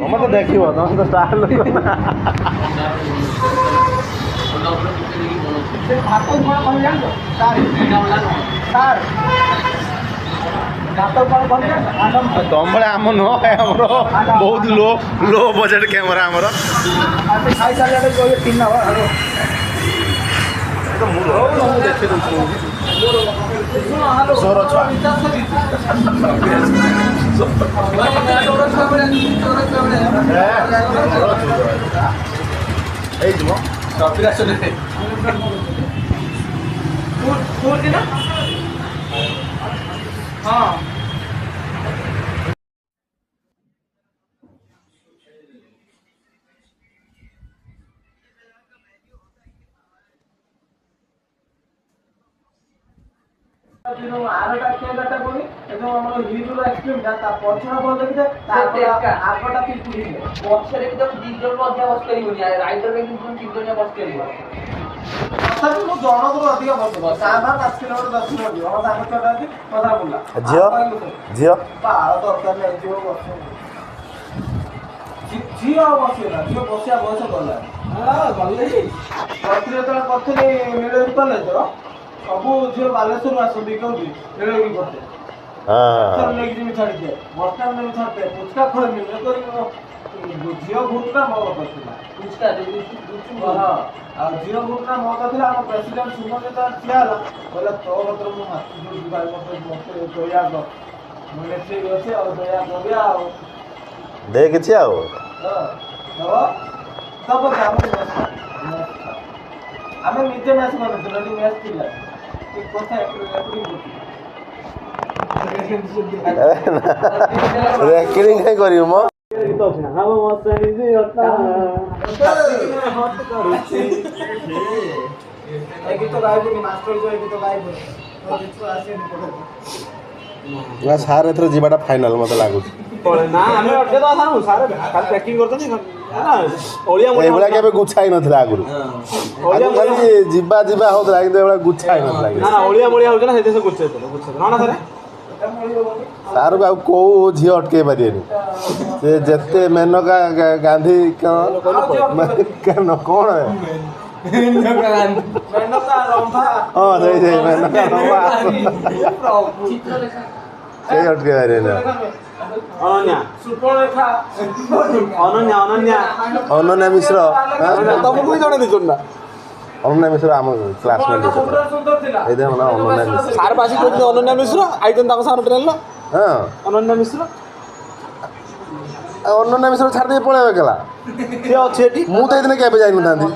तुम तो देखियो तुम तो स्टार लोग ना तुम बड़े आम नुह बहुत लो लो बजेट कैमरा आमर हाँ आरटा केटा कोनी एतो हमर हिरो आइसक्रीम ता पछरा बोल देखिते आगटा पिपुडी पछरे एकदम डिजल मध्य बस करिवनी राइडर रे किन तीन जणिया बस करिवो तथापि मो जणक रो अधिक बसबो साबा 5 किलोमीटर 10 किलोमीटर हम साग छोटा अछि कथा बोलला जियो पाळ दरकार नै जियो बस जियो बसिला जियो बसिया बस गला हां गले पछरे तो कथले मिले कॉलेज रो सब झील बालेश्वर आसती कौटी रेलवे करते हां लेके जिमी छाड़ी दे बस्ता में छाड़ते पुचका खोल मिले तो जियो घुटना मो करथिला पुचका दे हां आ जियो घुटना मो करथिला हम प्रेसिडेंट सुमन नेता छियाला बोला तो मतलब मो हाथ जो भाई मत दया को मने से होसे और दया को गया देख छी आओ हां तब काम हमें निजे मैच करते रेडी मैच थिला एक কথা রেকর্ডিং করছি রেকর্ডিং কাই করিও মো গীত আছে না হাম মসানি জি হতা হত করছি এই গীত গাইবো নি মাস্টার জয় গীত গাইবো গীত আসে নি পড়ে না সার এথর জিবাটা ফাইনাল মতে লাগুଛି পড়ে না আমি অটকে তো আসানু সার কাল প্যাকিং করতেনি না ওলিয়া মোলিয়া এগুলা কেবে গুছাই নଥିଲା আগুରୁ ওলিয়া খালি জিবা জিবা হଉଥିଲା কিন্তু এগুলা গুছাই ନଥିଲା ନା ଓଳିଆ ମୋଳିଆ ହଉଛ ନା ସେଇଥିରେ ଗୁଛେଇଥିଲେ ନା ନା ସାରେ ସାରୁ ଆଉ କୋଉ ଝିଅ ଅଟକେଇ ପାରିବେନି ସେ ଯେତେ ମେନକା ଗାନ୍ଧୀ କଣ କଣ ମେନକା ରମ୍ଭା ହଁ ସେଇ ମେନକା ରମ୍ଭା ସେଇ ଅଟକେଇ ପାରିବେନି ଅନନ୍ୟା ସୁପରେଖା ଅନନ୍ୟା ଅନନ୍ୟା ଅନନ୍ୟା ମିଶ୍ର ତମକୁ ବି ଜଣେ ଦେଇଛନ୍ତି ନା ଅନନ୍ୟା ମିଶ୍ର ଆମ କ୍ଲାସମେଟ୍ ଏଇ ଦେଖ ନା ଅନନ୍ୟା ମିଶ୍ର ସାର୍ ପାସି କହୁଛନ୍ତି ଅନନ୍ୟା ମିଶ୍ର ଆଇଛନ୍ତି ତାଙ୍କ ସାଙ୍ଗରେ ଟ୍ରେନ୍ର ହଁ ଅନନ୍ୟା ମିଶ୍ର ଅନନ୍ୟା ମିଶ୍ର ଛାଡ଼ି ଦେଇ ପଳେଇବେ କେଲା ସିଏ ଅଛି ଏଠି ମୁଁ ତ ଏଇଦିନ କେବେ ଯାଇନଥାନ୍ତି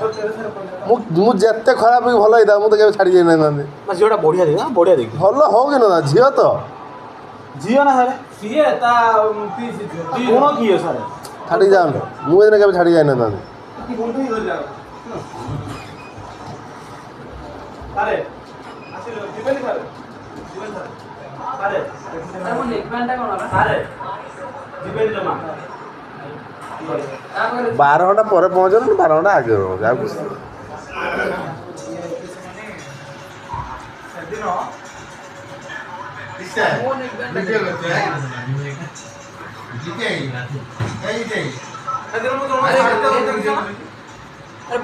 ମୁଁ ଯେତେ ଖରାପ କି ଭଲ ହେଇଥାଉ ମୁଁ ତ କେବେ ଛାଡ଼ି ଯାଇନଥାନ୍ତି ଝିଅଟା ବଢ଼ିଆ ଦେଖ ବଢ଼ିଆ ଦେଖ ଭଲ ହଉ କି ନା ଝିଅ ତ ଝିଅ ନା ସାର୍ ସିଏ ତା କଣ କିଏ ସାର୍ ଛାଡ଼ି ଯାଆନ୍ତୁ ମୁଁ ଏଦିନ କେବେ ଛାଡ଼ି ଯାଇନଥାନ୍ତି ଆରେ ଆସିଲେ ଯିବେନି ସାର୍ ଯିବେନି ସାର୍ ଆରେ ମୋ ନେକବ୍ୟାଣ୍ଡଟା କଣ ଆରେ ଯିବେନି ଜମା 12 ଘଣ୍ଟା ପରେ ପହଞ୍ଚନ୍ତୁ 12 ଘଣ୍ଟା ଆଗେ ରହୁଛି ଆଉ କିଛି ସେଦିନ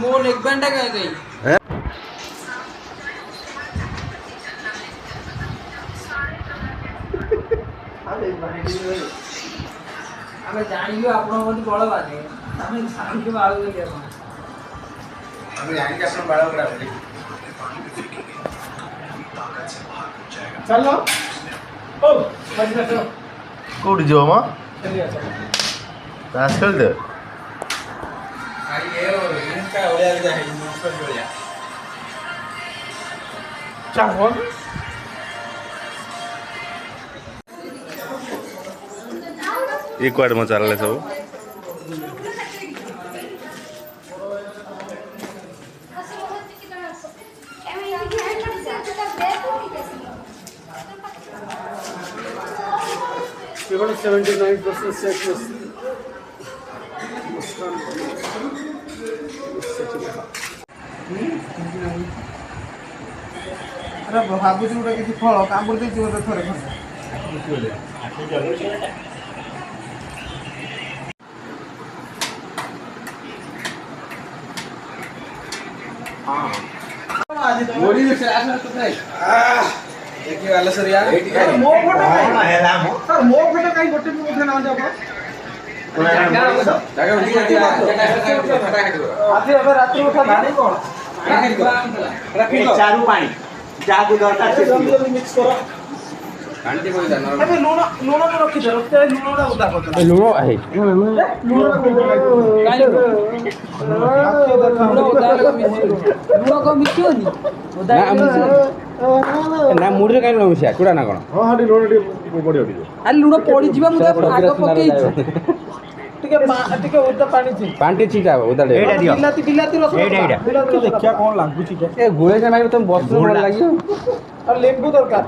ମୋ ନେକବ୍ୟାଣ୍ଡଟା କାଇଁ ଗई ଆମେ ଜାଣିଲୁ ଆପଣ ବହୁତ ବଳ ବାଦେ ଆମେ ଜାଣିଲୁ ବାଳ ବୋଲି ଆମେ ଜାଣିକି ଆପଣ ବାଳ ଗୁଡ଼ା ବୋଲି ଚାଲ ଓ କୋଉଠି ଯିବ ମ ତାସ୍ ଖେଳିଦେ ଚାଲ ये क्वाड में चल रहे सब Even 79% sex अरे भावुँ गोटे किसी फल कामुड़ दे थे थे गोरी से आसना तो नहीं देखिए वाला सर यार मो फोटो सर मो फोटो कहीं गोटे भी उठे ना जाबो आज अब रात उठा पानी कोन रखी चारू पानी जागु दरकार से जल्दी मिक्स करो कांटी कोई जानो अबे लूण लूण तो रखी दे रखते लूण दा उदा करते लूण है लूण काई लूण उदा लूण को मिक्स होनी उदा ना मुड़ी काई लूण मिसिया कुडा ना कोन हां हां लूण पड़ी उठी आ लूण पड़ी जीवा मु आग पकेई टिके उदा पानी छिटा उदा ले एटा दियो बिलाती बिलाती रस एटा देखिया कोन लागु छी ए गोळे से भाई तुम बस मोर लागियो और लेंबू दरकार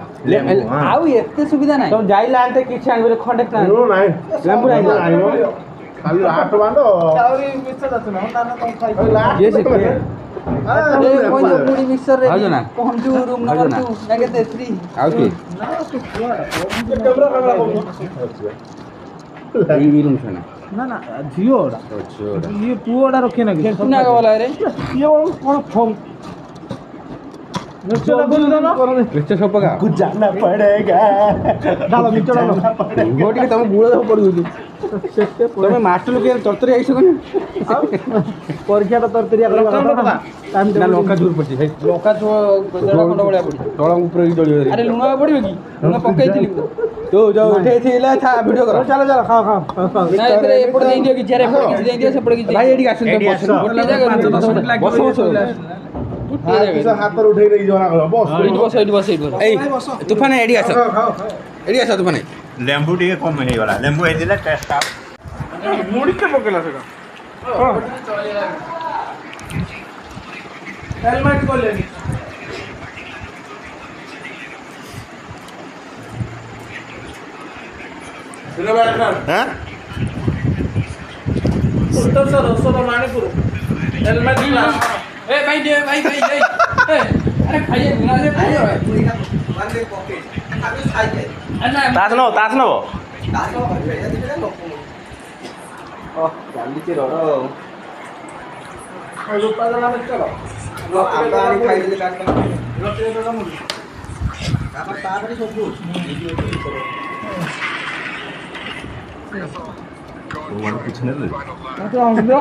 आउ एते सुविधा नाही तुम जाइला आनते किछ आंगरे खंडे ना नो नाही लेंबू नाही खाली 8 बांधो चावरी मिक्स जात ना ना तुम खाई ये से के अरे कोई जो पूरी मिक्सर रे आजो ना पहुंच जो रूम नंबर 2 नेगेटिव 3 आउ की ना तू कैमरा कगला बोल ई भी रूम छना ना ना झियोड़ा अच्छा ये पुओड़ा रखे ना के सुना के वाला रे ये कोन फॉर्म निचला बोल देना निश्चय सब का कुछ जाना पड़ेगा डालो निचला गोटी के तुम बुळा पड़ दू तुम मास्टर लोग तरतरी आइसो कोन परीक्षा तो तरतरिया करबा टाइम ना लोका दूर पड़ी भाई लोका जो गजरा खंड बळिया पड़ी तळ ऊपर की दळी अरे लुण पड़ियो की लुण पकईथिली तो जो उठे थिला था वीडियो करो चलो चलो खा ना इतरे एपड़ देई दियो कि चारे एपड़ कि देई दियो सेपड़ कि भाई एडी आसन तुम बस गोटे जगह बस हाथ पर उठे नहीं जोना बस बस ए तूफान एडी आस तूफान लेंबू टिके कम हे वाला लेंबू हे दिला टेस्ट आ मुड़ी के पकेला सेका हेलमेट को लेनी हां उत्तर सर रसोदा माणिपुर हेलमेट ए भाई दे भाई ए अरे खाइए बिना से खाइए मान ले पॉकेट आगे खाइए तास नो ओ चाली के रो रुपा जला में चलो आंबा आणि खाइले काटला रोटी तो मुड़ी कापा ताबरी सब वो कुछ नहीं तो हम दो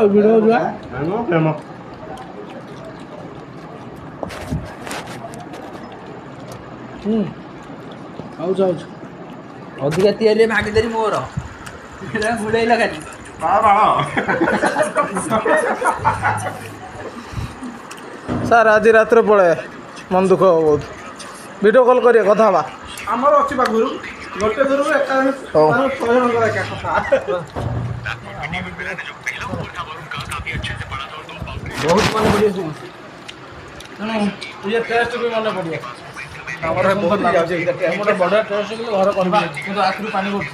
वीडियो जो है नो फेमो आउ जाउ अधिका तियाले भागीदारी मोर बुड़ैला खाली सर आज रात पड़े मन दुख बहुत वीडियो कॉल करिए कथा बा हमर अछि बा गुरु गोटे गुरु एका बहुत मन पड़िए ये टेस्ट भी मन पड़िए हमर बहुत जाउछे हमर बड़ा टेस्ट के घर करबा କିନ୍ତୁ आखिर पानी पड़छ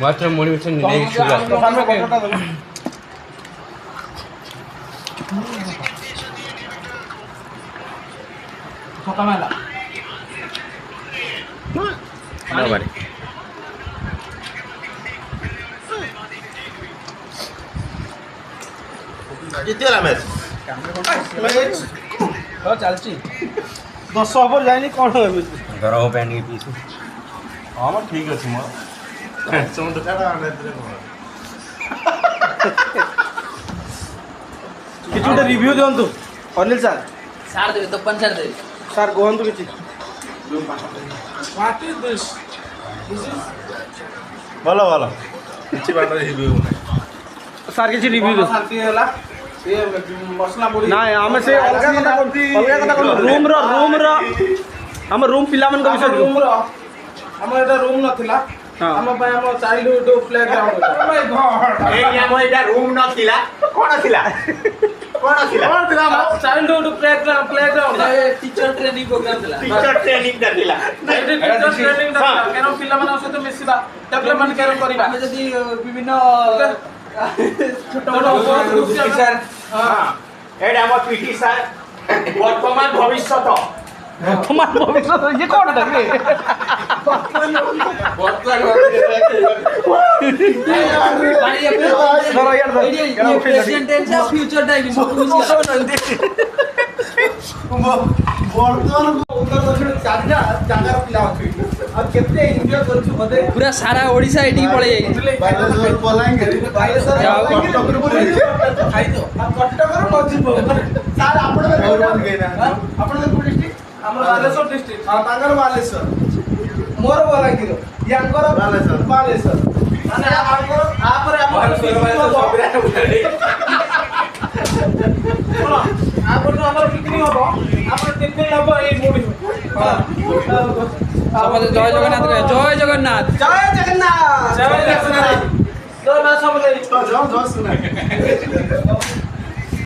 मात्र मोटिवेशन नहीं सुगा सामने कटटा दो खत्म है ना बारे जितेला मैच हो चलची 10 ओवर जाइनी कोन हो घर हो पैन के पीस हां म ठीक अछि म सम तो काडा आने किछुटा रिव्यू दियंतु अनिल सर सार देबे तपन सार देबे सर कहंतु किछि व्हाट इज दिस बोलो किछि बात रिव्यू सर किछि रिव्यू दो शांति होला ये मसला मुड़ी ना हम से अलगा कथा रूम रो हम रूम पिला मन को विषय रूम रो हम एटा रूम नथिला हम भाई हम childhood playground oh my god ए हम एटा रूम नथिला कोन थिला childhood playground teacher training programme थला टीचर ट्रेनिंग करथिला टीचर ट्रेनिंग केन पिला मन सहित मिसिबा डेवलपमेंट केन करिबा हम जदी विभिन्न छोट सर हां एटा हम पीटी सर वर्तमान भविष्य तो ये कौन था प्रेजेंट टेंस या फ्यूचर टाइम सब कुछ पूरा सारा ओडिशा एठी पळे बालेश्वर डिस्ट्रिक्ट बालेश्वर मोर बलांगीर यांकर बालेश्वर ଆମର ବିକ୍ରି ହବ ଆମର କେତେ ଲାଭ ଏଇ ମୁଢି ସମସ୍ତେ ଜୟ ଜଗନ୍ନାଥ କହେ ଜୟ ଜଗନ୍ନାଥ ଜୟ ଜଗନ୍ନାଥ ଜୟ ଜଗନ୍ନାଥ ଜୟ ମା ସମଲେଇ ଜୟ ଜୟ ସୁନା